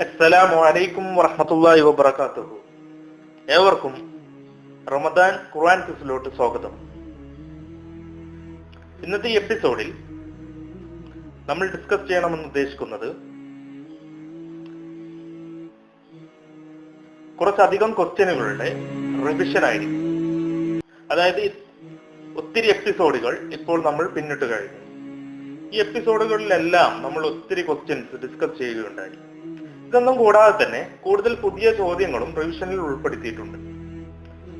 അസ്സലാമു അലൈക്കും വറഹ്മത്തുള്ളാഹി വബറകാതുഹു. ഏവർക്കും റമദാൻ ഖുർആൻ ക്വിസിലോട്ട് സ്വാഗതം. ഇന്നത്തെ ഈ എപ്പിസോഡിൽ നമ്മൾ ഡിസ്കസ് ചെയ്യണമെന്ന് ഉദ്ദേശിക്കുന്നത് കുറച്ചധികം ക്വസ്റ്റ്യനുകളുടെ റിവിഷൻ ആയിരിക്കും. അതായത് ഒത്തിരി എപ്പിസോഡുകൾ ഇപ്പോൾ നമ്മൾ പിന്നിട്ട് കഴിഞ്ഞു. ഈ എപ്പിസോഡുകളിലെല്ലാം നമ്മൾ ഒത്തിരി ക്വസ്റ്റ്യൻസ് ഡിസ്കസ് ചെയ്യുകയുണ്ടായി. ഇതൊന്നും കൂടാതെ തന്നെ കൂടുതൽ പുതിയ ചോദ്യങ്ങളും റിവിഷനിൽ ഉൾപ്പെടുത്തിയിട്ടുണ്ട്.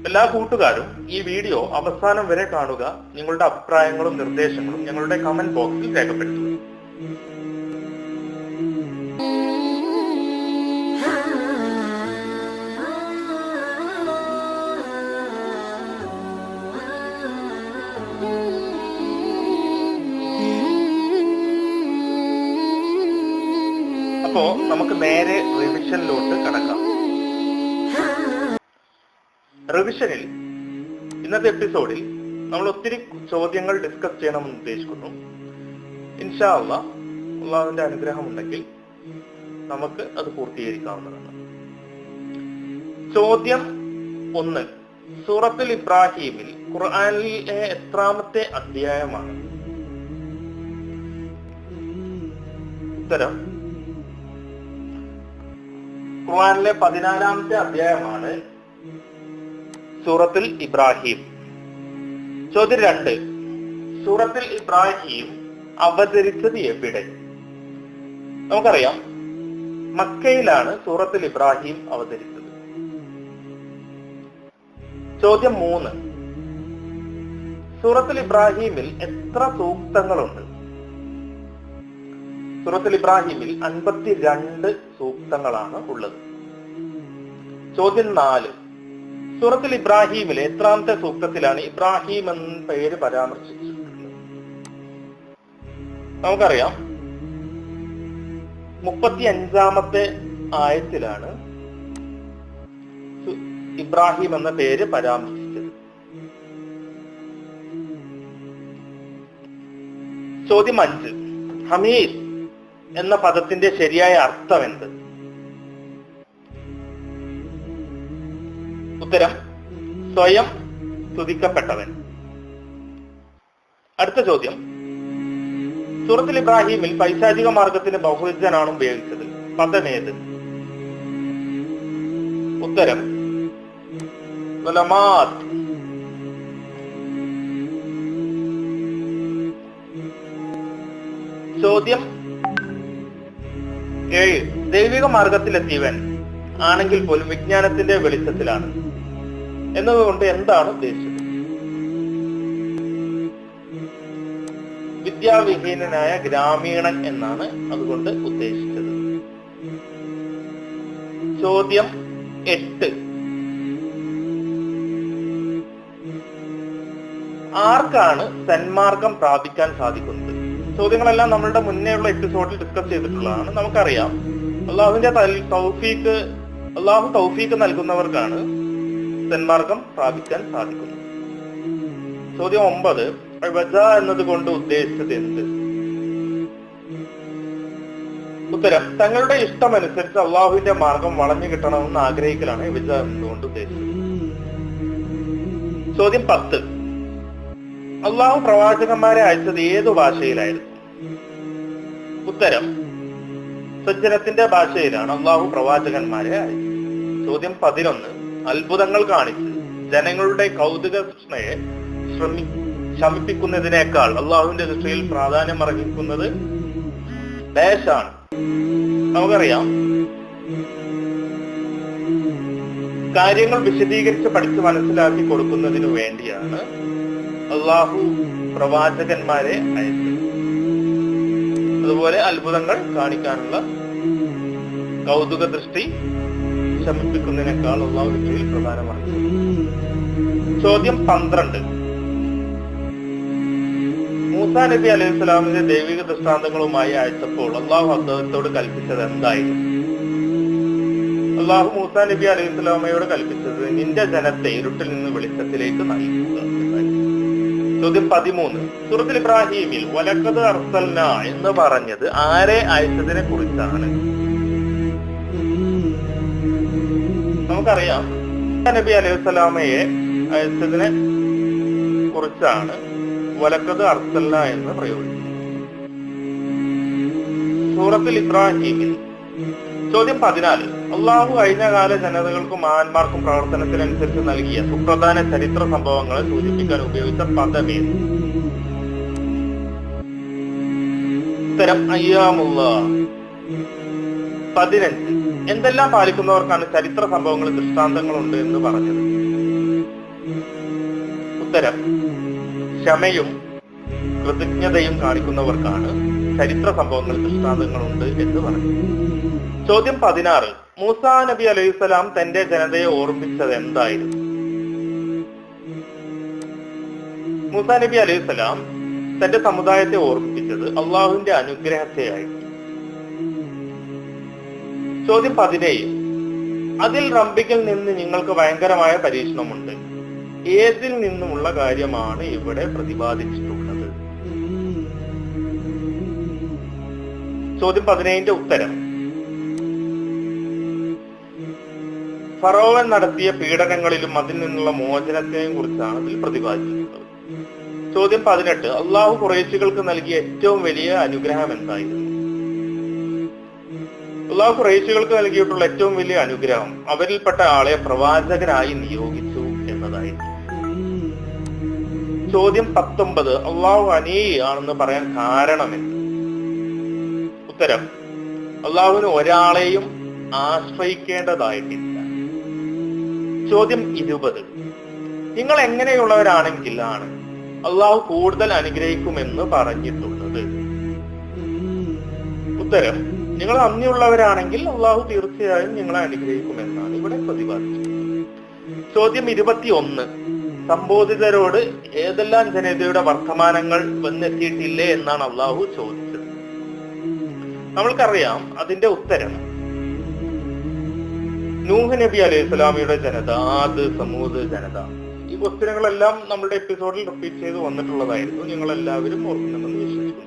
എല്ലാ കൂട്ടുകാരും ഈ വീഡിയോ അവസാനം വരെ കാണുക. നിങ്ങളുടെ അഭിപ്രായങ്ങളും നിർദ്ദേശങ്ങളും ഞങ്ങളുടെ കമന്റ് ബോക്സിൽ രേഖപ്പെടുത്തുക. അപ്പോ നമുക്ക് നേരെ റിവിഷനിലോട്ട് കടക്കാം. റിവിഷനിൽ ഇന്നത്തെ എപ്പിസോഡിൽ നമ്മൾ ഒത്തിരി ചോദ്യങ്ങൾ ഡിസ്കസ് ചെയ്യണമെന്ന് ഉദ്ദേശിക്കുന്നു. ഇൻഷാ അല്ലാഹ്, അള്ളാഹുവിന്റെ അനുഗ്രഹം ഉണ്ടെങ്കിൽ നമുക്ക് അത് പൂർത്തീകരിക്കാവുന്നതാണ്. ചോദ്യം 1. സൂറത്തുൽ ഇബ്രാഹീമിൽ ഖുർആനിലെ എത്രാമത്തെ അധ്യായമാണ്? ഉത്തരം ഖുർആനിലെ 14-ാമത്തെ അധ്യായമാണ് സൂറത്തുൽ ഇബ്രാഹിം. ചോദ്യം 2. സൂറത്തുൽ ഇബ്രാഹിം അവതരിച്ചത് എവിടെ? നമുക്കറിയാം, മക്കയിലാണ് സൂറത്തുൽ ഇബ്രാഹിം അവതരിച്ചത്. ചോദ്യം 3. സൂറത്തുൽ ഇബ്രാഹിമിൽ എത്ര സൂക്തങ്ങളുണ്ട്? സൂറത്തുൽ ഇബ്രാഹിമിൽ 52 സൂക്തങ്ങളാണ് ഉള്ളത്. ചോദ്യം 4. സൂറത്തുൽ ഇബ്രാഹിമിലെ എത്രാമത്തെ സൂക്തത്തിലാണ് ഇബ്രാഹിം എന്ന പേര് പരാമർശിച്ചിട്ടുള്ളത്? നമുക്കറിയാം, 35-ാമത്തെ ആയത്തിലാണ് ഇബ്രാഹിം എന്ന പേര് പരാമർശിച്ചത്. ചോദ്യം 5. ഹമീദ് എന്ന പദത്തിന്റെ ശരിയായ അർത്ഥം എന്ത്? ഉത്തരം സ്വയം സ്തുതിക്കപ്പെട്ടവൻ. അടുത്ത ചോദ്യം. സൂറത്തുൽ ഇബ്രാഹിമിൽ പൈശാചിക മാർഗത്തിന് ബഹുവചനാണ് ഉപയോഗിച്ചത്. പദമേത്? ഉത്തരം ഉലമാത്ത്. ചോദ്യം 7. ദൈവിക മാർഗത്തിലെത്തിയവൻ ആണെങ്കിൽ പോലും വിജ്ഞാനത്തിന്റെ വെളിച്ചത്തിലാണ് എന്നതുകൊണ്ട് എന്താണ് ഉദ്ദേശിച്ചത്? വിദ്യാവിഹീനനായ ഗ്രാമീണൻ എന്നാണ് അതുകൊണ്ട് ഉദ്ദേശിച്ചത്. ചോദ്യം 8. ആർക്കാണ് സന്മാർഗം പ്രാപിക്കാൻ സാധിക്കുന്നത്? ചോദ്യങ്ങളെല്ലാം നമ്മളുടെ മുന്നേയുള്ള എപ്പിസോഡിൽ ഡിസ്കസ് ചെയ്തിട്ടുള്ളതാണ്. നമുക്കറിയാം, അള്ളാഹു തൗഫീക്ക് നൽകുന്നവർക്കാണ് സന്മാർഗം പ്രാപിക്കാൻ സാധിക്കുന്നത്. ചോദ്യം 9. വജ എന്നതുകൊണ്ട് ഉദ്ദേശിച്ചത് എന്ത്? ഉത്തരം തങ്ങളുടെ ഇഷ്ടമനുസരിച്ച് അള്ളാഹുവിന്റെ മാർഗം വളഞ്ഞു കിട്ടണമെന്ന് ആഗ്രഹിക്കലാണ് വജ എന്നതുകൊണ്ട് ഉദ്ദേശിച്ചത്. ചോദ്യം 10. അള്ളാഹു പ്രവാചകന്മാരെ അയച്ചത് ഏതു ഭാഷയിലായിരുന്നു? ഉത്തരം സജ്ജനത്തിന്റെ ഭാഷയിലാണ് അള്ളാഹു പ്രവാചകന്മാരെ അയച്ചത്. ചോദ്യം 11. അത്ഭുതങ്ങൾ കാണിച്ച് ജനങ്ങളുടെ കൗതുക തൃഷ്ണയെ ശമിപ്പിക്കുന്നതിനേക്കാൾ അള്ളാഹുവിന്റെ ദൃഷ്ടിയിൽ പ്രാധാന്യം അർഹിക്കുന്നത് ഡാഷാണ്. നമുക്കറിയാം, കാര്യങ്ങൾ വിശദീകരിച്ച് പഠിച്ച് മനസ്സിലാക്കി കൊടുക്കുന്നതിനു വേണ്ടിയാണ് അള്ളാഹു പ്രവാചകന്മാരെ അയച്ചത്. അതുപോലെ അത്ഭുതങ്ങൾ കാണിക്കാനുള്ള കൗതുക ദൃഷ്ടി ശമിപ്പിക്കുന്നതിനേക്കാൾ അള്ളാഹു ദൃഷ്ടിയിൽ പ്രധാനമാണ്. ചോദ്യം 12. മൂസാ നബി അലൈഹി സ്വലാമിന്റെ ദൈവിക ദൃഷ്ടാന്തങ്ങളുമായി അയച്ചപ്പോൾ അള്ളാഹു അദ്ദേഹത്തോട് കൽപ്പിച്ചത് എന്തായിരുന്നു? അള്ളാഹു മൂസാ നബി അലൈഹി സ്വലാമയോട് കൽപ്പിച്ചത് നിന്റെ ജനത്തെ ഇരുട്ടിൽ നിന്ന് വെളിച്ചത്തിലേക്ക് നയിക്കുക എന്നായിരുന്നു. ചോദ്യം 13. സൂറത്തുൽ ഇബ്രാഹീമിൽ വലഖദ് അർസൽനാ എന്ന് പറഞ്ഞത് ആരെ അയച്ചതിനെ കുറിച്ചാണ്? നമുക്കറിയാം നബി അലൈഹി സ്വലാമയെ അയച്ചതിനെ കുറിച്ചാണ് വലക്കത് അർസൽന എന്ന് പ്രയോഗിച്ചത്. സൂറത്തുൽ ഇബ്രാഹിമിൽ ചോദ്യം 14, അള്ളാഹു കഴിഞ്ഞകാല ജനതകൾക്കും മഹാന്മാർക്കും പ്രവർത്തനത്തിനനുസരിച്ച് നൽകിയ സുപ്രധാന ചരിത്ര സംഭവങ്ങളെ സൂചിപ്പിക്കാൻ ഉപയോഗിച്ച പദമേത്? ഉത്തരം അയ്യാമുല്ലാഹ്. 15, എന്തെല്ലാം പാലിക്കുന്നവർക്കാണ് ചരിത്ര സംഭവങ്ങളിൽ ദൃഷ്ടാന്തങ്ങളുണ്ട് എന്ന് പറഞ്ഞത്? ഉത്തരം ക്ഷമയും കൃതജ്ഞതയും കാണിക്കുന്നവർക്കാണ് ചരിത്ര സംഭവങ്ങളിൽ ദൃഷ്ടാന്തങ്ങളുണ്ട് എന്ന് പറഞ്ഞു. ചോദ്യം 16, മൂസാ നബി അലൈഹിസ്സലാം തന്റെ ജനതയെ ഓർമ്മിച്ചത് എന്തായിരുന്നു? മൂസാ നബി അലൈഹിസ്സലാം തന്റെ സമുദായത്തെ ഓർമ്മിപ്പിച്ചത് അള്ളാഹുവിന്റെ അനുഗ്രഹത്തെയായിരുന്നു. ചോദ്യം 17, അതിൽ റബ്ബിൽ നിന്ന് നിങ്ങൾക്ക് ഭയങ്കരമായ പരീക്ഷണമുണ്ട്. ഏതിൽ നിന്നുമുള്ള കാര്യമാണ് ഇവിടെ പ്രതിപാദിച്ചിട്ടുള്ളത്? ചോദ്യം 17ന്റെ ഉത്തരം ഫറോവൻ നടത്തിയ പീഡനങ്ങളിലും അതിൽ നിന്നുള്ള മോചനത്തെയും കുറിച്ചാണ് ഇതിൽ പ്രതിപാദിച്ചിട്ടുള്ളത്. ചോദ്യം 18, അള്ളാഹു ഖുറൈശികൾക്ക് നൽകിയ ഏറ്റവും വലിയ അനുഗ്രഹം എന്തായിരുന്നു? അള്ളാഹു ഖുറൈശികൾക്ക് നൽകിയിട്ടുള്ള ഏറ്റവും വലിയ അനുഗ്രഹം അവരിൽപ്പെട്ട ആളെ പ്രവാചകനായി നിയോഗിച്ചു എന്നതായിരുന്നു. ചോദ്യം 19, അള്ളാഹു അനീ ആണെന്ന് പറയാൻ കാരണമെന്ന്? ഉത്തരം അള്ളാഹുവിന് ഒരാളെയും ആശ്രയിക്കേണ്ടതായിട്ടില്ല. ചോദ്യം 20, നിങ്ങൾ എങ്ങനെയുള്ളവരാണെങ്കിൽ ആണ് അള്ളാഹു കൂടുതൽ അനുഗ്രഹിക്കുമെന്ന് പറഞ്ഞിട്ടുള്ളത്? ഉത്തരം നിങ്ങൾ നന്ദിയുള്ളവരാണെങ്കിൽ അള്ളാഹു തീർച്ചയായും നിങ്ങളെ അനുഗ്രഹിക്കുമെന്നാണ് ഇവിടെ പ്രതിപാദിച്ചത്. ചോദ്യം 21, സംബോധിതരോട് ഏതെല്ലാം ജനതയുടെ വർത്തമാനങ്ങൾ വന്നെത്തിയിട്ടില്ലേ എന്നാണ് അള്ളാഹു ചോദിച്ചത്? നമ്മൾക്കറിയാം അതിന്റെ ഉത്തരം നൂഹ് നബി അലൈഹി സ്വലാമിയുടെ ജനത, ആദ്, സമൂദ് ജനത. ഈ ക്വസ്റ്റ്യനുകളെല്ലാം നമ്മുടെ എപ്പിസോഡിൽ റിപ്പീറ്റ് ചെയ്ത് വന്നിട്ടുള്ളതായിരുന്നു. നിങ്ങൾ എല്ലാവരും ഓർക്കുന്നുണ്ടെന്ന് വിശ്വസിക്കുന്നു.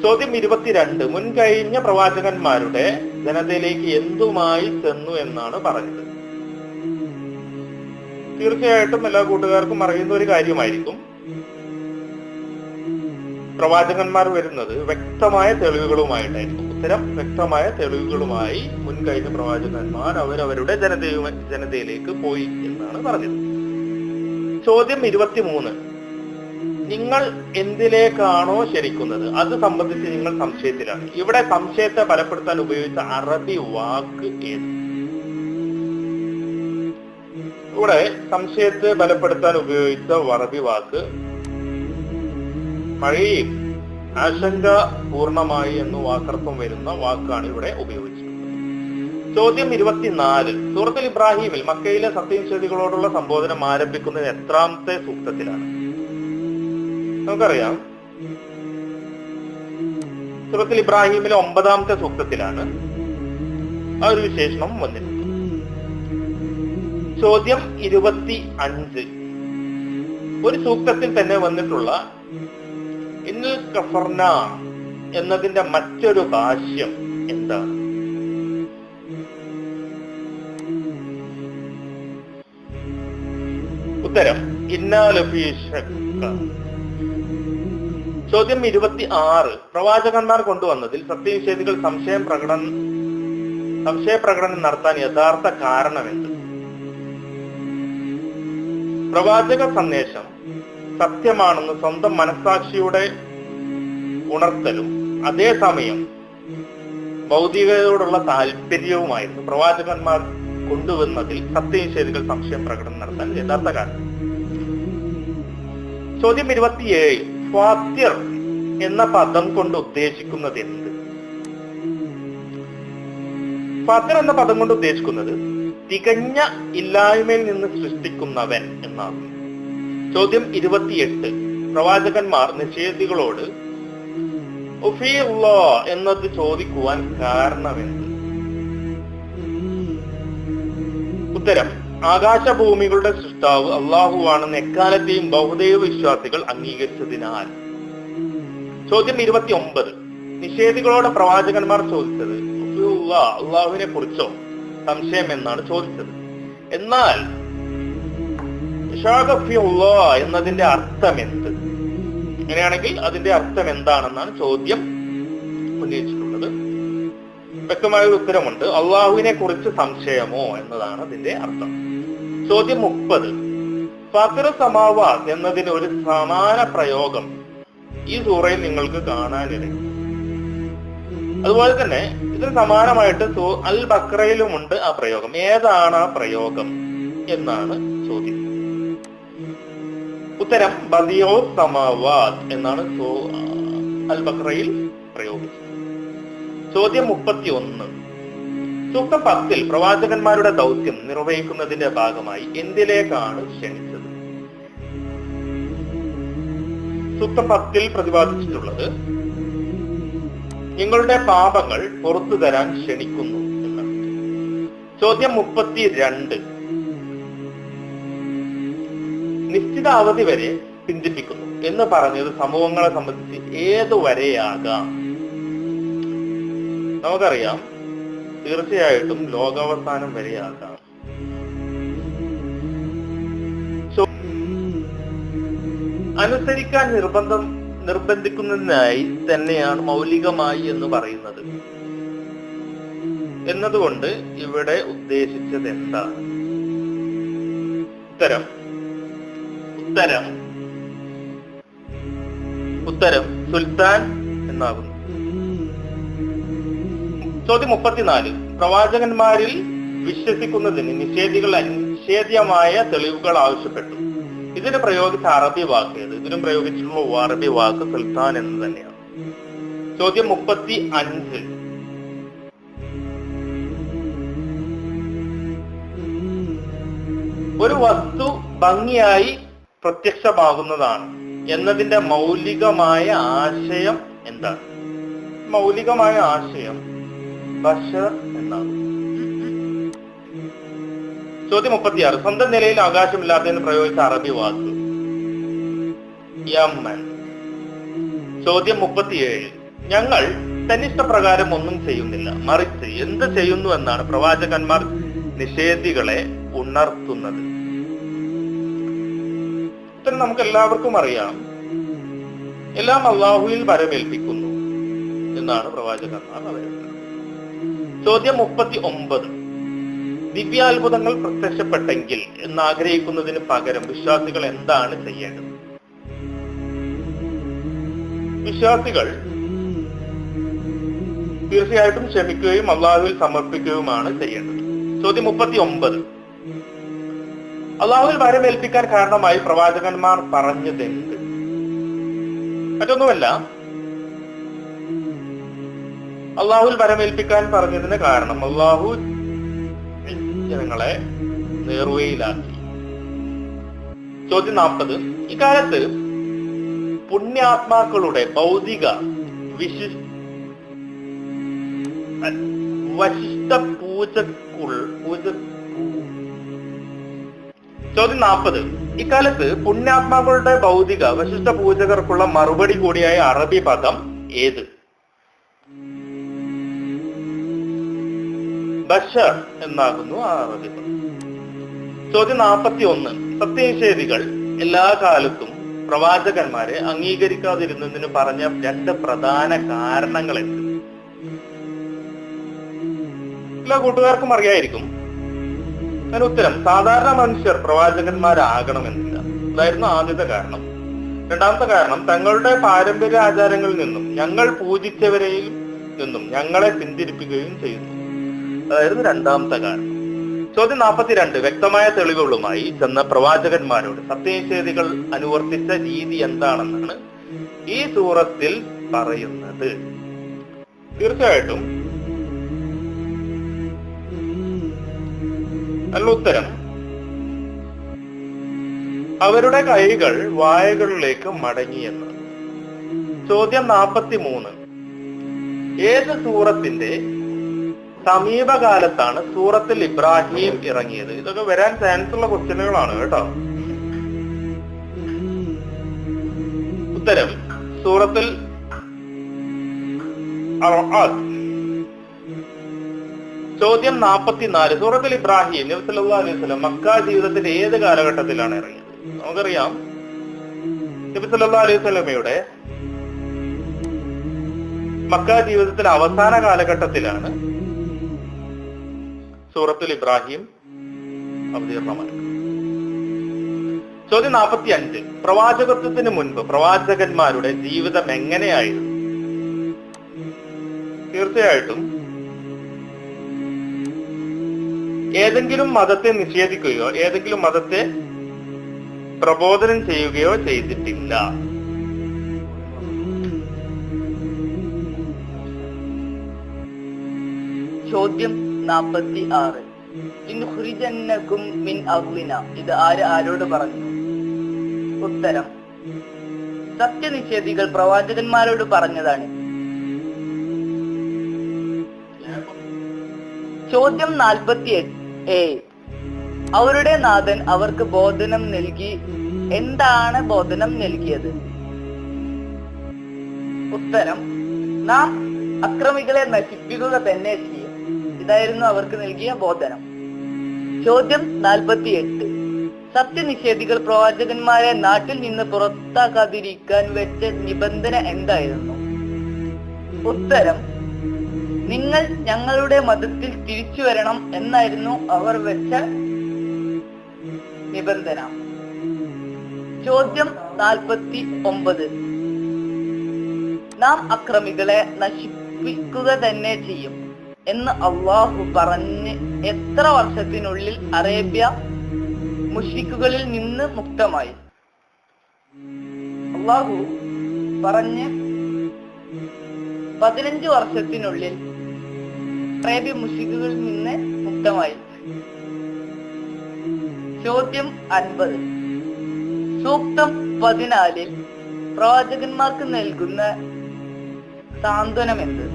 ചോദ്യം 22, മുൻകഴിഞ്ഞ പ്രവാചകന്മാരുടെ ജനതയിലേക്ക് എന്തുമായി ചെന്നു എന്നാണ് പറഞ്ഞത്? തീർച്ചയായിട്ടും എല്ലാ കൂട്ടുകാർക്കും അറിയുന്ന ഒരു കാര്യമായിരിക്കും. പ്രവാചകന്മാർ വരുന്നത് വ്യക്തമായ തെളിവുകളുമായിട്ടായിരിക്കും. ഉത്തരം വ്യക്തമായ തെളിവുകളുമായി മുൻകഴിഞ്ഞ പ്രവാചകന്മാർ അവരവരുടെ ജനതയിലേക്ക് പോയി എന്നാണ് പറഞ്ഞത്. ചോദ്യം 23, നിങ്ങൾ എന്തിലേക്കാണോ ക്ഷണിക്കുന്നത് അത് സംബന്ധിച്ച് നിങ്ങൾ സംശയത്തിലാണ്. ഇവിടെ സംശയത്തെ ബലപ്പെടുത്താൻ ഉപയോഗിച്ച അറബി വാക്ക് ഏത്? ഇവിടെ സംശയത്തെ ബലപ്പെടുത്താൻ ഉപയോഗിച്ച അറബി വാക്ക് മഴയും ആശങ്ക പൂർണ്ണമായി എന്ന് വാക്കർത്ഥം വരുന്ന വാക്കാണ് ഇവിടെ ഉപയോഗിച്ചിട്ടുള്ളത്. ചോദ്യം 24, സൂറത്തുൽ ഇബ്രാഹിമിൽ മക്കയിലെ സത്യനിഷേധികളോടുള്ള സംബോധനം ആരംഭിക്കുന്നത് എത്രാമത്തെ സൂക്തത്തിലാണ്? നമുക്കറിയാം സൂറത്തുൽ ഇബ്രാഹിമിലെ 9ാമത്തെ സൂക്തത്തിലാണ് ആ ഒരു വിശേഷണം വന്നിട്ടുള്ളത്. ചോദ്യം 25, ഒരു സൂക്തത്തിൽ തന്നെ വന്നിട്ടുള്ള ഇന്നൽ കഫർന എന്നതിന്റെ മറ്റൊരു ഭാഷ്യം എന്താണ്? ഉത്തരം ഇന്നാ ലഫീ ശക്ക. ചോദ്യം 26, പ്രവാചകന്മാർ കൊണ്ടുവന്നതിൽ സത്യനിഷേധികൾ സംശയപ്രകടനം നടത്താൻ യഥാർത്ഥ കാരണമെന്ത്? പ്രവാചക സന്ദേശം സത്യമാണെന്ന് സ്വന്തം മനസ്സാക്ഷിയുടെ ഉണർത്തലും അതേസമയം ഭൗതികതയോടുള്ള താല്പര്യവുമായിരുന്നു പ്രവാചകന്മാർ കൊണ്ടുവന്നതിൽ സത്യനിഷേധികൾ സംശയം പ്രകടനം നടത്താൻ യഥാർത്ഥ കാരണം. ചോദ്യം 27, ഫാത്തിർ എന്ന പദം കൊണ്ട് ഉദ്ദേശിക്കുന്നത് എന്ത്? ഫാത്തിർ എന്ന പദം കൊണ്ട് ഉദ്ദേശിക്കുന്നത് തികഞ്ഞ ഇല്ലായ്മയിൽ നിന്ന് സൃഷ്ടിക്കുന്നവൻ എന്നാണ്. ചോദ്യം 28, പ്രവാചകന്മാർ നിഷേധികളോട് ഉഫീഉല്ലാ എന്നത് ചോദിക്കുവാൻ കാരണമെന്ത്? ഉത്തരം ആകാശഭൂമികളുടെ സൃഷ്ടാവ് അള്ളാഹുവാണെന്ന് എക്കാലത്തെയും ബഹുദൈവ വിശ്വാസികൾ അംഗീകരിച്ചതിനാൽ. ചോദ്യം 29, നിഷേധികളോട് പ്രവാചകന്മാർ ചോദിച്ചത് അള്ളാഹുവിനെ കുറിച്ചോ സംശയം എന്നാണ് ചോദിച്ചത്? എന്നാൽ എന്നതിന്റെ അർത്ഥം എന്ത്? അങ്ങനെയാണെങ്കിൽ അതിന്റെ അർത്ഥം എന്താണെന്നാണ് ചോദ്യം ഉന്നയിച്ചിട്ടുള്ളത്. വ്യക്തമായ ഒരു ഉത്തരമുണ്ട്. അള്ളാഹുവിനെ കുറിച്ച് സംശയമോ എന്നതാണ് അതിന്റെ അർത്ഥം. ചോദ്യം 30. ഫാത്തിർ സമാവാത്ത് എന്നതിന് ഒരു സമാന പ്രയോഗം ഈ സൂറയിൽ നിങ്ങൾക്ക് കാണാനിടയും. അതുപോലെ തന്നെ ഇതിന് സമാനമായിട്ട് അൽ ബഖറയിലുമുണ്ട് ആ പ്രയോഗം. ഏതാണ് ആ പ്രയോഗം എന്നാണ് ചോദ്യം. ഉത്തരം ബദിയോ സമാവാത്ത് എന്നാണ് അൽ ബഖറയിൽ പ്രയോഗിച്ചത്. ചോദ്യം 31. സൂക്തം 10 പ്രവാചകന്മാരുടെ ദൗത്യം നിർവഹിക്കുന്നതിന്റെ ഭാഗമായി എന്തിലേക്കാണ് ക്ഷണിച്ചത്? സൂക്തം 10 പ്രതിപാദിച്ചിട്ടുള്ളത് നിങ്ങളുടെ പാപങ്ങൾ പുറത്തു തരാൻ ക്ഷണിക്കുന്നു എന്നാണ്. ചോദ്യം 32. നിശ്ചിത അവധി വരെ പിന്തിപ്പിക്കുന്നു എന്ന് പറഞ്ഞത് സമൂഹങ്ങളെ സംബന്ധിച്ച് ഏതുവരെയാകാം? നമുക്കറിയാം, തീർച്ചയായിട്ടും ലോകാവസാനം വരെയാകാം. അനുസരിക്കാൻ നിർബന്ധിക്കുന്നതിനായി തന്നെയാണ് മൗലികമായി എന്ന് പറയുന്നത് എന്നതുകൊണ്ട് ഇവിടെ ഉദ്ദേശിച്ചത് എന്താണ്? ഉത്തരം സുൽത്താൻ എന്നാകുന്നു. ചോദ്യം 34. പ്രവാചകന്മാരിൽ വിശ്വസിക്കുന്നതിന് നിഷേധികൾ അനിഷേധ്യമായ തെളിവുകൾ ആവശ്യപ്പെട്ടു. ഇതിന് പ്രയോഗിച്ച അറബി വാക്ക് ഏത്? ഇതിനും പ്രയോഗിച്ചിട്ടുള്ള അറബി വാക്ക് സുൽത്താൻ എന്ന് തന്നെയാണ്. ചോദ്യം 35. ഒരു വസ്തു ഭംഗിയായി പ്രത്യക്ഷമാകുന്നതാണ് എന്നതിന്റെ മൗലികമായ ആശയം എന്താണ്? മൗലികമായ ആശയം ബശർ എന്നാണ്. ചോദ്യം 36. സ്വന്തം നിലയിൽ ആകാശമില്ലാത്തതിന് പ്രയോഗിച്ച അറബി വാക്ക് യമൻ. ചോദ്യം 37. ഞങ്ങൾ തന്നിഷ്ടപ്രകാരം ഒന്നും ചെയ്യുന്നില്ല, മറിച്ച് എന്ത് ചെയ്യുന്നു എന്നാണ് പ്രവാചകന്മാർ നിഷേധികളെ ഉണർത്തുന്നത്? ഉത്തരം നമുക്ക് എല്ലാവർക്കും അറിയാം. എല്ലാം അള്ളാഹുവിൽ വരമേൽപ്പിക്കുന്നു എന്നാണ് പ്രവാചകന്മാർ പറയുന്നത്. ചോദ്യം 39. ദിവ്യാത്ഭുതങ്ങൾ പ്രത്യക്ഷപ്പെട്ടെങ്കിൽ എന്നാഗ്രഹിക്കുന്നതിന് പകരം വിശ്വാസികൾ എന്താണ് ചെയ്യേണ്ടത്? വിശ്വാസികൾ തീർച്ചയായിട്ടും ക്ഷമിക്കുകയും അള്ളാഹുവിൽ സമർപ്പിക്കുകയുമാണ് ചെയ്യേണ്ടത്. ചോദ്യം 39. അള്ളാഹുവിൽ വരമേൽപ്പിക്കാൻ കാരണമായി പ്രവാചകന്മാർ പറഞ്ഞതെന്ത്? മറ്റൊന്നുമല്ല, അള്ളാഹുവിൽ വരമേൽപ്പിക്കാൻ പറഞ്ഞതിന് കാരണം അള്ളാഹു ജനങ്ങളെ നേർവഴിയിലാക്കി. ചോദ്യം 40. ഇക്കാലത്ത് പുണ്യാത്മാക്കളുടെ ഭൗതിക വശിഷ്ഠ ചോദ്യം 40. ഇക്കാലത്ത് പുണ്യാത്മാക്കളുടെ ഭൗതിക വശിഷ്ഠ പൂജകർക്കുള്ള മറുപടി കൂടിയായ അറബി പദം ഏത്? ബഷർ എന്നാകുന്നു ആ അറബി പദം. ചോദ്യം 41. സത്യനിഷേധികൾ എല്ലാ കാലത്തും പ്രവാചകന്മാരെ അംഗീകരിക്കാതിരുന്നതിന് പറഞ്ഞ 2 പ്രധാന കാരണങ്ങൾ എന്ത്? എല്ലാ കൂട്ടുകാർക്കും അറിയായിരിക്കും. അതിന് ഉത്തരം സാധാരണ മനുഷ്യർ പ്രവാചകന്മാരാകണമെന്നില്ല. അതായിരുന്നു ആദ്യത്തെ കാരണം. രണ്ടാമത്തെ കാരണം തങ്ങളുടെ പാരമ്പര്യ ആചാരങ്ങളിൽ നിന്നും ഞങ്ങൾ പൂജിച്ചവരെയും നിന്നും ഞങ്ങളെ പിന്തിരിപ്പിക്കുകയും ചെയ്യുന്നു. അതായിരുന്നു രണ്ടാമത്തെ കാരണം. ചോദ്യം 42. വ്യക്തമായ തെളിവുകളുമായി ചെന്ന പ്രവാചകന്മാരോട് സത്യനിഷേധികൾ അനുവർത്തിച്ച രീതി എന്താണെന്നാണ് ഈ സൂറത്തിൽ പറയുന്നത്? തീർച്ചയായിട്ടും നല്ല ഉത്തരം അവരുടെ കൈകൾ വായകളിലേക്ക് മടങ്ങിയെന്ന്. ചോദ്യം 43. ഏത് സൂറത്തിന്റെ സമീപകാലത്താണ് സൂറത്തിൽ ഇബ്രാഹിം ഇറങ്ങിയത്? ഇതൊക്കെ വരാൻ ചാൻസ് ഉള്ള ക്വസ്റ്റ്യനുകളാണ് കേട്ടോ. ഉത്തരം സൂറത്തിൽ ചോദ്യം 44. സൂറത്തുൽ ഇബ്രാഹിം നബി സല്ലല്ലാഹു അലൈഹി വസല്ലം മക്ക ജീവിതത്തിന്റെ ഏത് കാലഘട്ടത്തിലാണ് ഇറങ്ങിയത്? നമുക്കറിയാം, നബി സല്ലല്ലാഹു അലൈഹി വസല്ലമയുടെ മക്ക ജീവിതത്തിലെ അവസാന കാലഘട്ടത്തിലാണ് സൂറത്തുൽ ഇബ്രാഹിം അവതീർണമായത്. ചോദ്യം 45. പ്രവാചകത്വത്തിന് മുൻപ് പ്രവാചകന്മാരുടെ ജീവിതം എങ്ങനെയായിരുന്നു? തീർച്ചയായിട്ടും ഏതെങ്കിലും മതത്തെ നിഷേധിക്കുകയോ ഏതെങ്കിലും മതത്തെ പ്രബോധനം ചെയ്യുകയോ ചെയ്തിട്ടില്ല. ചോദ്യം 46. ഇൻഖുരിജന്നകും മിൻ അർളിന, ഇത് ആരോട് പറഞ്ഞു? ഉത്തരം, സത്യനിഷേധികൾ പ്രവാചകന്മാരോട് പറഞ്ഞതാണ്. ചോദ്യം 48. അവരുടെ നാഥൻ അവർക്ക് ബോധനം നൽകി. എന്താണ് ബോധനം നൽകിയത്? ഉത്തരം, നാം അക്രമികളെ നശിപ്പിക്കുക തന്നെ ചെയ്യും. ഇതായിരുന്നു അവർക്ക് നൽകിയ ബോധനം. ചോദ്യം 48. സത്യനിഷേധികൾ പ്രവാചകന്മാരെ നാട്ടിൽ നിന്ന് പുറത്താക്കാതിരിക്കാൻ വെച്ച നിബന്ധന എന്തായിരുന്നു? ഉത്തരം, നിങ്ങൾ ഞങ്ങളുടെ മതത്തിൽ തിരിച്ചു വരണം എന്നായിരുന്നു അവർ വെച്ച നിബന്ധന. ചോദ്യം 49. നാം അക്രമികളെ നശിപ്പിക്കുക തന്നെ ചെയ്യും എന്ന് അള്ളാഹു പറഞ്ഞ് എത്ര വർഷത്തിനുള്ളിൽ അറേബ്യ മുശ്രിക്കുകളിൽ നിന്ന് മുക്തമായി? അള്ളാഹു പറഞ്ഞ് 15 വർഷത്തിനുള്ളിൽ അറേബ്യ മുശ്രിക്കുകളിൽ നിന്ന് മുക്തമായി. ചോദ്യം 50. സൂക്തം 14 പ്രവാചകന്മാർക്ക് നൽകുന്ന സാന്ത്വനം എന്ത്?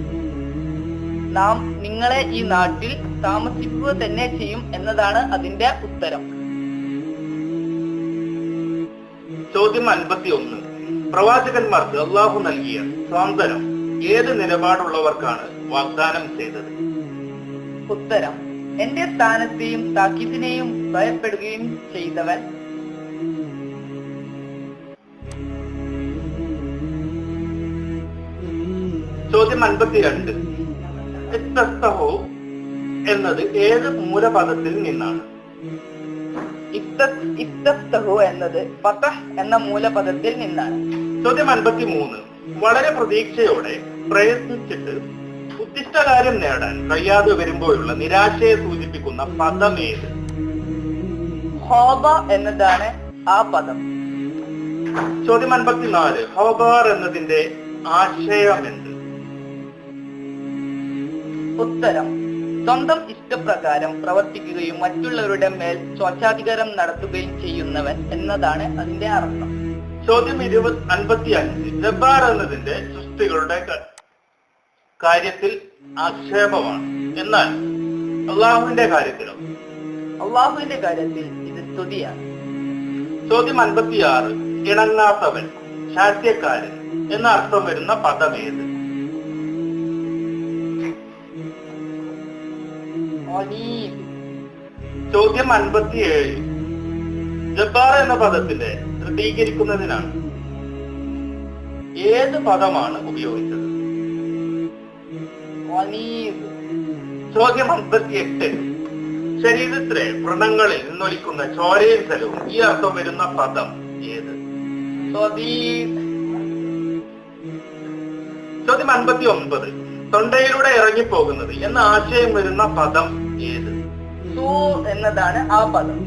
നാം നിങ്ങളെ ഈ നാട്ടിൽ താമസിക്കുക തന്നെ ചെയ്യും എന്നതാണ് അതിന്റെ ഉത്തരം. ചോദ്യം 51. പ്രവാചകന്മാർക്ക് അള്ളാഹു നൽകിയ സാന്ത്വനം ഏത് നിലപാടുള്ളവർക്കാണ് വാഗ്ദാനം ചെയ്തത്? ഉത്തരം, എന്റെ സ്ഥാനത്തെയും താക്കീതിനെയും ഭയപ്പെടുകയും ചെയ്തവൻ. ചോദ്യം 52. ഇസ്തസ്തഹു എന്നത് ഏത് മൂലപദത്തിൽ നിന്നാണ്? ഇസ്തസ്തഹു എന്നത് ഫതഹ് എന്ന മൂലപദത്തിൽ നിന്നാണ്. ചോദ്യം 53. വളരെ പ്രതീക്ഷയോടെ പ്രയത്നിച്ചിട്ട് ഉദ്ദിഷ്ടകാര്യം നേടാൻ കഴിയാതെ വരുമ്പോഴുള്ള നിരാശയെ സൂചിപ്പിക്കുന്ന പദം ഏത്? ഹോബ എന്നതാണ് ആ പദം. ചോദ്യം 54. ഹോബാർ എന്നതിന്റെ ആശയം എന്ത്? ഉത്തരം, സ്വന്തം ഇഷ്ടപ്രകാരം പ്രവർത്തിക്കുകയും മറ്റുള്ളവരുടെ മേൽ സ്വേച്ഛാധികാരം നടത്തുകയും ചെയ്യുന്നവൻ എന്നതാണ് അതിന്റെ അർത്ഥം. ചോദ്യം 55. ജബ്ബാർ എന്നതിന്റെ സൃഷ്ടികളുടെ കാര്യത്തിൽ ആക്ഷേപമാണ്, എന്നാൽ അള്ളാഹുവിന്റെ കാര്യത്തിലോ? അള്ളാഹുവിന്റെ കാര്യത്തിൽ ഇത് സ്തുതിയാണ്. ചോദ്യം 56. ഇണങ്ങാത്തവൻ, ശാസ്യക്കാരൻ എന്ന അർത്ഥം വരുന്ന പദം ഏത്? ചോദ്യം 57. ജബ്ബാർ എന്ന പദത്തിന്റെ തൃതീകരിക്കുന്നതിനാണ് ഏത് പദമാണ് ഉപയോഗിച്ചത്? ചോദ്യം 58. ശരീരത്തിലെ വ്രണങ്ങളിൽ നിന്നൊലിക്കുന്ന ചോരയും ജലവും ഈ അർത്ഥം വരുന്ന പദം ഏത്? ചോദ്യം 59. തൊണ്ടയിലൂടെ ഇറങ്ങിപ്പോകുന്നത് എന്ന ആശയം വരുന്ന പദം ഏത്? എന്നതാണ് ആ പദം.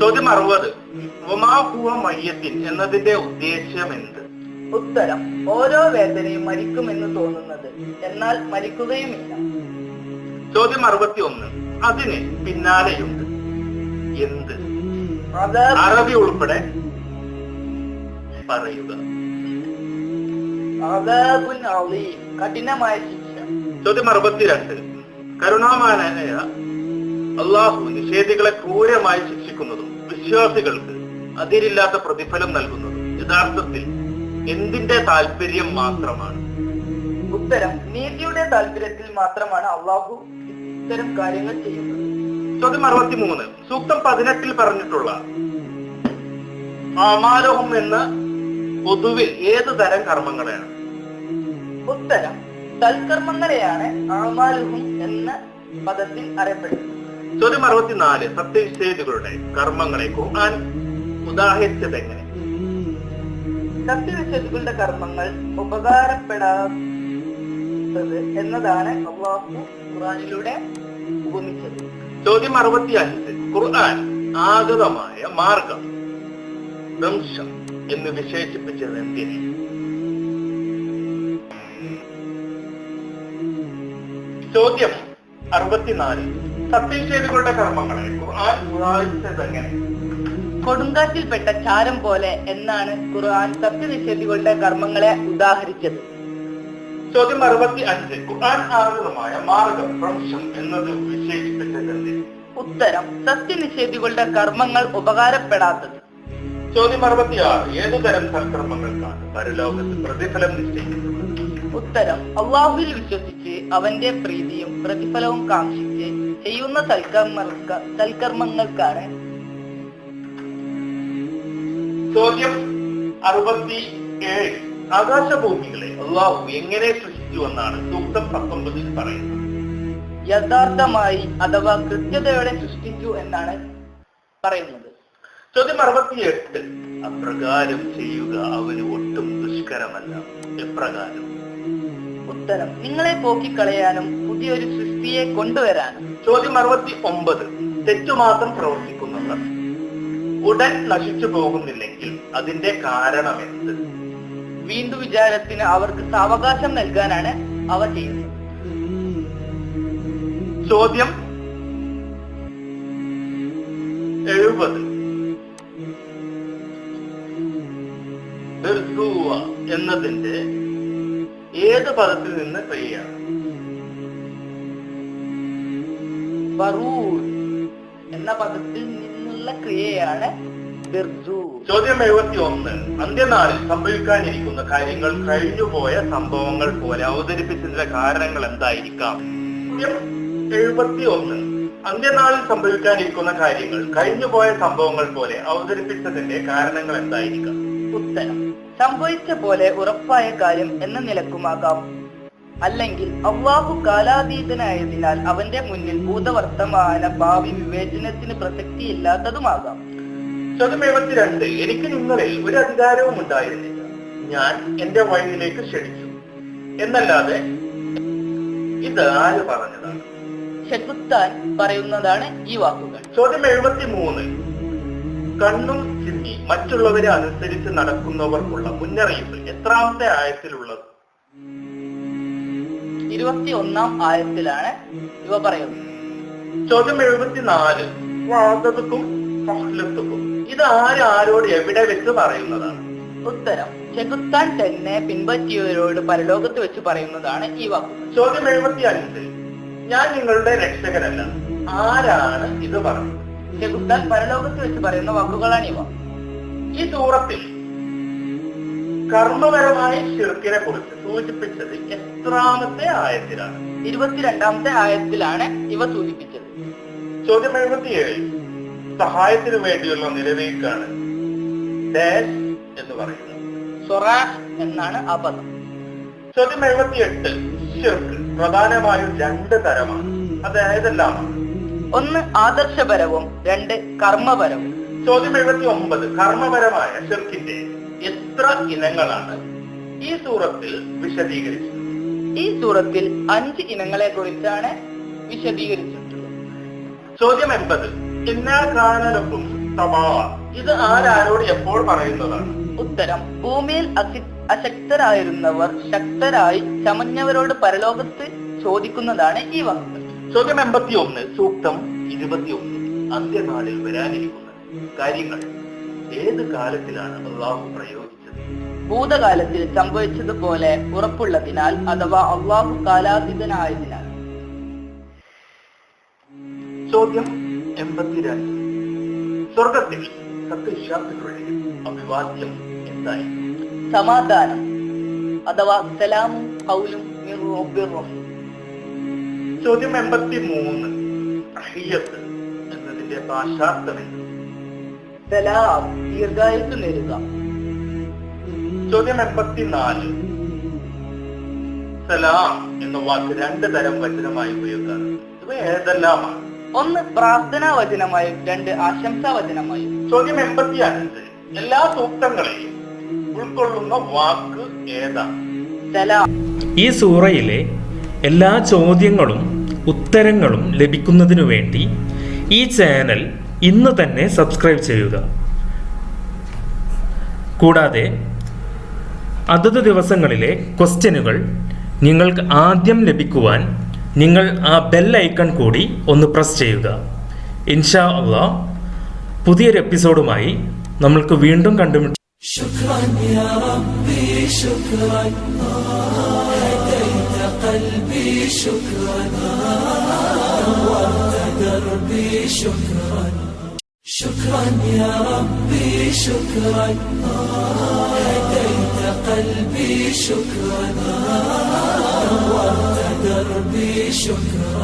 ചോദ്യം 60. വമാഹുവ മയ്യത്തിൻ എന്നതിന്റെ ഉദ്ദേശ്യം എന്ത്? ഉത്തരം, ഓരോ വേദനയും മരിക്കുമെന്ന് തോന്നുന്നത്, എന്നാൽ മരിക്കുകയുമില്ല. ചോദ്യം 61. അതിന് പിന്നാലെയുണ്ട് എന്ത്? അറബി ഉൾപ്പെടെ പറയുക. കഠിനമായ ശിക്ഷ. ചോദ്യം 62. കരുണാമാനായ അള്ളാഹു നിഷേധികളെ ക്രൂരമായി ശിക്ഷിക്കുന്നതും വിശ്വാസികൾക്ക് അതിരില്ലാത്ത പ്രതിഫലം നൽകുന്നതും യഥാർത്ഥത്തിൽ എന്തിന്റെ താല്പര്യം മാത്രമാണ്? ഉത്തരം നീതിയുടെ താല്പര്യത്തിൽ മാത്രമാണ് അള്ളാഹു ഇത്തരം കാര്യങ്ങൾ ചെയ്യുന്നത്. ചോദ്യം 63. സൂക്തം 18 പറഞ്ഞിട്ടുള്ള അമാലഹും എന്ന പൊതുവിൽ ഏത് തരം കർമ്മങ്ങളെയാണ്? ഉത്തരം സൽക്കർമ്മങ്ങളെയാണ് അമാലുഹും എന്ന പദത്തിൽ അറിയപ്പെടുന്നത്. ചോദ്യം 64. സത്യനിഷേധികളുടെ കർമ്മങ്ങളെ ഖുർആൻ ഉദാഹരിച്ചത് എങ്ങനെ? സത്യനിഷേധികളുടെ കർമ്മങ്ങൾ ഉപകാരപ്പെടാത്തത് എന്നതാണ് അള്ളാഹു ഖുർആനിലൂടെ ഉപമിച്ചത്. ചോദ്യം 65. ഖുർആൻ ആഗതമായ മാർഗം വംശം എന്ന് വിശേഷിപ്പിച്ചത് എന്തിനെ? ചോദ്യം 64. സത്യനിഷേധികളുടെ കർമ്മങ്ങളെ ഖുർആൻ ഉദാഹരിച്ചത് എങ്ങനെ? കൊടുങ്കാറ്റിൽപ്പെട്ട ചാരം പോലെ എന്നാണ് ഖുർആൻ സത്യനിഷേധികളുടെ കർമ്മങ്ങളെ ഉദാഹരിച്ചത്. ചോദ്യം 65. ഖുർആൻ ആഗതമായ മാർഗം വംശം എന്നത് വിശേഷിപ്പിച്ചത് എന്തിനെ? ഉത്തരം സത്യനിഷേധികളുടെ കർമ്മങ്ങൾ ഉപകാരപ്പെടാത്തത്. ചോദ്യം 66. ഏതുതരം സൽക്കർമ്മങ്ങൾക്കാണ് പരലോകത്ത് പ്രതിഫലം നിശ്ചയിക്കുന്നത്? ഉത്തരം അള്ളാഹുവിൽ വിശ്വസിച്ച് അവന്റെ പ്രീതിയും പ്രതിഫലവും കാക്ഷിച്ച് ചെയ്യുന്ന സൽക്കർമ്മങ്ങൾക്കാണ്. ചോദ്യം 67. ആകാശഭൂമികളെ അള്ളാഹു എങ്ങനെ സൃഷ്ടിച്ചു എന്നാണ് സൂക്തം 19 പറയുന്നത്? യഥാർത്ഥമായി അഥവാ കൃത്യതയോടെ സൃഷ്ടിച്ചു എന്നാണ് പറയുന്നത്. ചോദ്യം 68. അപ്രകാരം ചെയ്യുക അവന് ഒട്ടും ദുഷ്കരമല്ല. എപ്രകാരം? ഉത്തരം നിങ്ങളെ പോക്കിക്കളയാനും പുതിയൊരു സൃഷ്ടിയെ കൊണ്ടുവരാനും. ചോദ്യം 69. തെറ്റുമാത്രം പ്രവർത്തിക്കുന്നവർ ഉടൻ നശിച്ചു പോകുന്നില്ലെങ്കിൽ അതിന്റെ കാരണം എന്ത്? വീണ്ടും വിചാരത്തിന് അവർക്ക് സാവകാശം നൽകാനാണ് അവ ചെയ്യുന്നത്. ചോദ്യം 70. എന്നതിന്റെ ഏത് പദത്തിൽ നിന്ന് ക്രിയയാണ്? ബറൂർ എന്ന പദത്തിൽ നിന്നുള്ള ക്രിയയാണ് ബിർജു. ചോദ്യം 71. അന്ത്യനാളിൽ സംഭവിക്കാനിരിക്കുന്ന കാര്യങ്ങൾ കഴിഞ്ഞുപോയ സംഭവങ്ങൾ പോലെ അവതരിപ്പിച്ചതിന്റെ കാരണങ്ങൾ എന്തായിരിക്കാം? ചോദ്യം 71. അന്ത്യനാളിൽ സംഭവിക്കാനിരിക്കുന്ന കാര്യങ്ങൾ കഴിഞ്ഞുപോയ സംഭവങ്ങൾ പോലെ അവതരിപ്പിച്ചതിന്റെ കാരണങ്ങൾ എന്തായിരിക്കാം? ഉത്തരം സംഭവിച്ച പോലെ ഉറപ്പായ കാര്യം എന്ന നിലക്കുമാകാം, അല്ലെങ്കിൽ അള്ളാഹു കാലാതീതനായതിനാൽ അവന്റെ മുന്നിൽ ഭൂതവർത്തമാന ഭാവി വിവേചനത്തിന് പ്രസക്തിയില്ലാത്തതുമാകാം. ചോദ്യം 72. എനിക്ക് നിങ്ങളിൽ ഒരു അധികാരവും ഉണ്ടായിരുന്നില്ല, ഞാൻ എന്റെ വഴിയിലേക്ക് ക്ഷണിച്ചു എന്നല്ലാതെ ഇത് ആര് പറഞ്ഞതാണ്? ഷെഖുത്താൻ പറയുന്നതാണ് ഈ വാക്കുകൾ. ചോദ്യം 73. കണ്ണും ചിന്തി മറ്റുള്ളവരെ അനുസരിച്ച് നടക്കുന്നവർക്കുള്ള മുന്നറിയിപ്പ് എത്രാമത്തെ ആയത്തിലുള്ളത്? 21-ാം ആയത്തിലാണ് ഇവ പറയുന്നത്. ചോദ്യം 74. വാദത്തുക്കും ഫഹ്ലത്തുക്കും ഇത് ആരോട് എവിടെ വെച്ച് പറയുന്നതാണ്? ഉത്തരം ഷെഖുത്താൻ തന്നെ പിൻപറ്റിയവരോട് പരലോകത്ത് വെച്ച് പറയുന്നതാണ് ഈ വാക്കുകൾ. ചോദ്യം 75. ഞാൻ നിങ്ങളുടെ രക്ഷകനല്ല, ആരാണ് ഇത് പറഞ്ഞത്? ഷെഖുത്താൻ പരലോകത്ത് വെച്ച് പറയുന്ന വാക്കുകളാണ് ഇവ. ഈ സൂറത്തിൽ കർമ്മപരമായ ശിർക്കിനെ കുറിച്ച് സൂചിപ്പിച്ചത് എത്രാമത്തെ ആയത്തിലാണ്? 22-ാമത്തെ ആയത്തിലാണ് ഇവ സൂചിപ്പിച്ചത്. ചോദ്യം 77. സഹായത്തിന് വേണ്ടിയുള്ള നിലവിലേക്കാണ് ഡാഷ് എന്ന് പറയുന്നത്. സൊറാഹ് എന്നാണ് ആ പദം. ചോദ്യം 78. ശിർക്ക് പ്രധാനമായും 2 തരമാണ്, അതായതെല്ലാമാണ്? 1 ആദർശപരവും 2 കർമ്മപരവും. ചോദ്യം 79. കർമ്മപരമായ ശിർക്കിന്റെ എത്ര ഇനങ്ങളാണ് ഈ സൂറത്തിൽ വിശദീകരിച്ചത്? ഈ സൂറത്തിൽ 5 ഇനങ്ങളെ കുറിച്ചാണ് വിശദീകരിച്ചിട്ടുള്ളത്. ചോദ്യം 80. ഇന്നാകാനലക്കും സമാ ഇത് ആരോട് എപ്പോൾ പറയുന്നതാണ്? ഉത്തരം ഭൂമിയിൽ അശക്തരായിരുന്നവർ ശക്തരായി ചമഞ്ഞവരോട് പരലോകത്ത് ചോദിക്കുന്നതാണ് ഈ വാക്കുകൾ. ചോദ്യം 81. സൂക്തം 21. അന്ത്യനാളിൽ വരാനിരിക്കുന്ന കാര്യങ്ങൾ ഏത് കാലത്തിലാണ് അള്ളാഹു പ്രയോഗിച്ചത്? ഭൂതകാലത്തിൽ സംഭവിച്ചതുപോലെ ഉറപ്പുള്ളതിനാൽ അഥവാ അള്ളാഹു കാലാതീതനായതിനാൽ. ചോദ്യം 82. സ്വർഗത്തിൽ സത്യവിശ്വാസികളുടെ അഭിവാദ്യം എന്തായി? സമാധാനം അഥവാ സലാമും ഖൗലും മിർ ചോദ്യം 83. തഹിയ്യത്ത് എന്നതിന്റെ ഭാഷാർത്ഥം എന്ത്? സലാം, ദീർഘായുസ് നേരുക. ചോദ്യം 84. സലാം എന്ന വാക്ക് 2 തരം വചനമായി ഉപയോഗിക്കാറുണ്ട്. ഇവ ഏതെല്ലാമാണ്? 1 പ്രാർത്ഥനാ വചനമായും 2 ആശംസാ വചനമായും. ചോദ്യം 85. എല്ലാ സൂക്തങ്ങളെയും ഉൾക്കൊള്ളുന്ന വാക്ക് ഏതാണ്? സലാം. ഈ സൂറയിലെ എല്ലാ ചോദ്യങ്ങളും ഉത്തരങ്ങളും ലഭിക്കുന്നതിനു വേണ്ടി ഈ ചാനൽ ഇന്ന് തന്നെ സബ്സ്ക്രൈബ് ചെയ്യുക. കൂടാതെ അതത് ദിവസങ്ങളിലെ ക്വസ്റ്റ്യനുകൾ നിങ്ങൾക്ക് ആദ്യം ലഭിക്കുവാൻ നിങ്ങൾ ആ ബെൽ ഐക്കൺ കൂടി ഒന്ന് പ്രസ് ചെയ്യുക. ഇൻഷാ അല്ലാഹ് പുതിയൊരു എപ്പിസോഡുമായി നമ്മൾക്ക് വീണ്ടും കണ്ടുമുട്ടാം. شكرا يا ربي شكرا هديت قلبي شكرا نورت دربي شكرا شكرا يا ربي شكرا هديت قلبي شكرا نورت دربي شكرا